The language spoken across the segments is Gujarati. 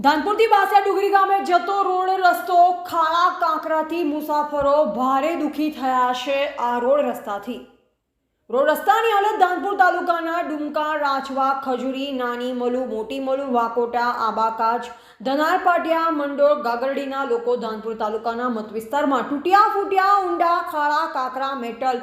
ધાનપુરથી બાસિયા ડુંગરી ગામે જતો રોડ રસ્તો ખાડા કાંકરાથી મુસાફરો ભારે દુઃખી થયા છે। આ રોડ રસ્તાની હાલત ધાનપુર તાલુકાના ડુમકા, રાજવા, ખજૂરી, નાની મલુ, મોટી મલુ, વાકોટા, આબાકાજ, ધનાર પાટિયા, મંડોળ, ગાગરડીના લોકો ધાનપુર તાલુકાના મત વિસ્તારમાં તૂટ્યા ફૂટ્યા ઊંડા ખાડા કાંકરા મેટલ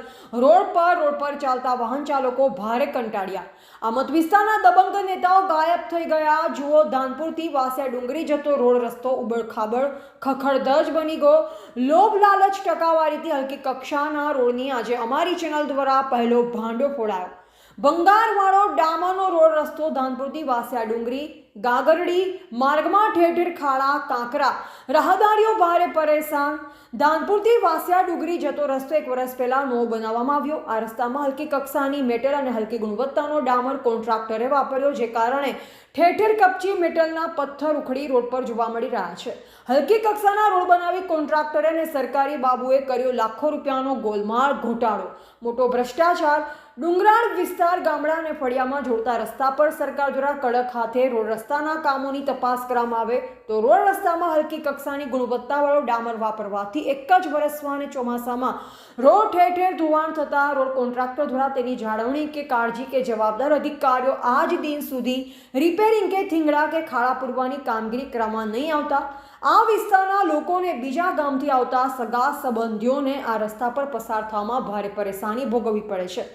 રોડ પર ચાલતા વાહન ચાલકો ભારે કંટાળ્યા। આ મત વિસ્તારના દબંગ નેતાઓ ગાયબ થઈ ગયા। જુઓ, ધાનપુરથી બાસિયા ડુંગરી જતો રોડ રસ્તો ઉબડખાબડ ખખડધજ બની ગયો। લોભ લાલચ ટકાવારીથી હલકી કક્ષાના રોડની આજે અમારી ચેનલ દ્વારા પહેલો ભાંડો ફોડાયો। ભંગારવાળો ડામરનો રોડ રસ્તો ધાનપુરથી બાસિયા ડુંગરી ગાગરડી માર્ગમાં ઠેર ઠેર ખાડા કાંકરા, રાહદારીઓ ભારે પરેશાન। ધાનપુરથી બાસિયા ડુંગરી જતો રસ્તો 1 વર્ષ પહેલા નવો બનાવવામાં આવ્યો। આ રસ્તામાં હલકી કક્ષાની મેટલ અને હલકી ગુણવત્તાનો ડામર કોન્ટ્રાક્ટરે વાપર્યો, જે કારણે ઠેર ઠેર કપચી મેટલના પથ્થર ઉખડી રોડ પર જોવા મળી રહ્યા છે। હલકી કક્ષાના રોડ બનાવી કોન્ટ્રાક્ટરે અને સરકારી બાબુએ કર્યો લાખો રૂપિયાનો ગોલમાલ ઘોટાળો, મોટો ભ્રષ્ટાચાર। ડુંગરાળ વિસ્તાર ગામડા અને ફળિયામાં જોડતા રસ્તા પર સરકાર દ્વારા કડક હાથે રોડ રસ્તાના કામોની તપાસ કરવામાં આવે તો રોડ રસ્તામાં હલકી કક્ષાની ગુણવત્તાવાળો ડામર વાપરવાથી 1 જ વર્ષમાં અને ચોમાસામાં રોડ ઠેર ઠેર ધોવાણ થતા રોડ કોન્ટ્રાક્ટર દ્વારા તેની જાળવણી કે કાળજી કે જવાબદાર અધિકારીઓ આજ દિન સુધી રિપેરિંગ કે થીંગડા કે ખાડા પૂરવાની કામગીરી કરવામાં નહીં આવતા આ વિસ્તારના લોકોને બીજા ગામથી આવતા સગા સંબંધીઓને આ રસ્તા પર પસાર થવામાં ભારે પરેશાની ભોગવવી પડે છે।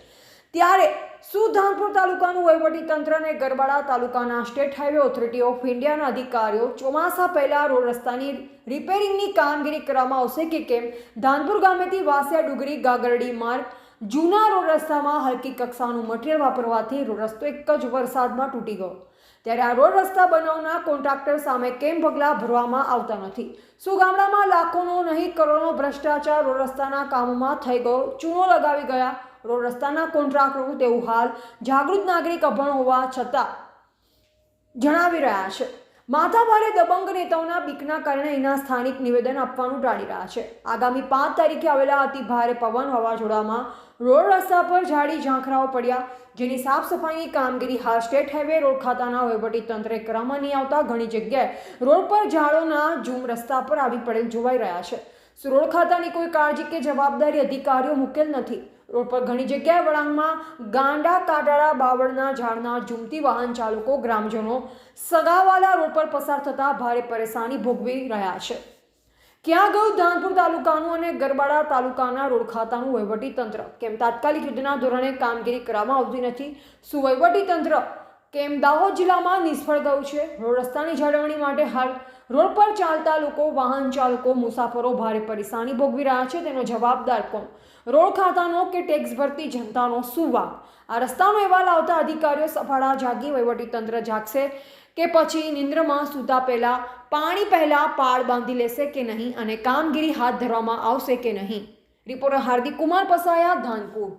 ત્યારે શું ધાનપુર તાલુકાનું વહીવટીતંત્ર અને ગરબાડા તાલુકાના સ્ટેટ હાઈવે ઓથોરિટી ઓફ ઇન્ડિયાના અધિકારીઓ ચોમાસા પહેલા રોડ રસ્તાની રિપેરિંગની કામગીરી કરવામાં આવશે કે કેમ? ધાનપુર ગામેથી બાસિયા ડુંગરી ગાગરડી માર્ગ જૂના રોડ રસ્તામાં હલકી કક્ષાનું મટીરિયલ વાપરવાથી રોડ રસ્તો 1 જ વરસાદમાં તૂટી ગયો। ત્યારે આ રોડ રસ્તા બનાવનાર કોન્ટ્રાક્ટર સામે કેમ પગલાં ભરવામાં આવતા નથી? શું ગામડામાં લાખોનો નહીં કરોડોનો ભ્રષ્ટાચાર રોડ રસ્તાના કામોમાં થઈ ગયો? ચૂનો લગાવી ગયા રોડ રસ્તાના કોન્ટ્રાક્ટરો તેવું હાલ જાગૃત નાગરિક અભણ હોવા છતાં જણાવી રહ્યા છે। માથાભારે દબંગ નેતાઓના બીકના કારણે અહીંના સ્થાનિક નિવેદન આપવાનું ટાળી રહ્યા છે। આગામી 5 તારીખે આવેલા અતિ ભારે પવન વાવાઝોડામાં રોડ રસ્તા પર ઝાડી ઝાંખરાઓ પડ્યા, જેની સાફ સફાઈની કામગીરી હાલ સ્ટેટ હાઈવે રોડ ખાતાના વહીવટીતંત્રે કરવામાં નહીં આવતા ઘણી જગ્યાએ રોડ પર ઝાડોના ઝૂમ રસ્તા પર આવી પડેલ જોવાઈ રહ્યા છે। રોડ ખાતાની કોઈ કાળજી કે જવાબદારી અધિકારીઓ મૂકેલ નથી। રોડ પર ઘણી જગ્યાએ વળાંગમાં ગાંડા કાટાળા બાવળના ઝાડના ઝૂમતી વાહન ચાલકો ગ્રામજનો સગાવાલા રોડ પર પસાર થતા ભારે પરેશાની ભોગવી રહ્યા છે। ક્યાં ગયું ધાનપુર તાલુકાનું અને ગરબાડા તાલુકાના રોડ ખાતાનું વહીવટીતંત્ર? કેમ તાત્કાલિક યુદ્ધના ધોરણે કામગીરી કરવામાં આવતી નથી? શું વહીવટીતંત્ર કેમ દાહોદ જિલ્લામાં નિષ્ફળ ગયું છે? રોડ રસ્તાની જાળવણી માટે હાલ રોડ પર ચાલતા લોકો, વાહન ચાલકો, મુસાફરો ભારે પરેશાની ભોગવી રહ્યા છે। તેનો જવાબદાર કોણ? રોડ ખાતાનો કે ટેક્સ ભરતી જનતાનો શું વાંક? આ રસ્તાનો અહેવાલ આવતા અધિકારીઓ સફાળા જાગી વહીવટીતંત્ર જાગશે કે પછી નિંદ્રમાં સૂતા પહેલા પાણી પહેલા પાળ બાંધી લેશે કે નહીં અને કામગીરી હાથ ધરવામાં આવશે કે નહીં? રિપોર્ટર હાર્દિક કુમાર પસાયા, ધાનપુર।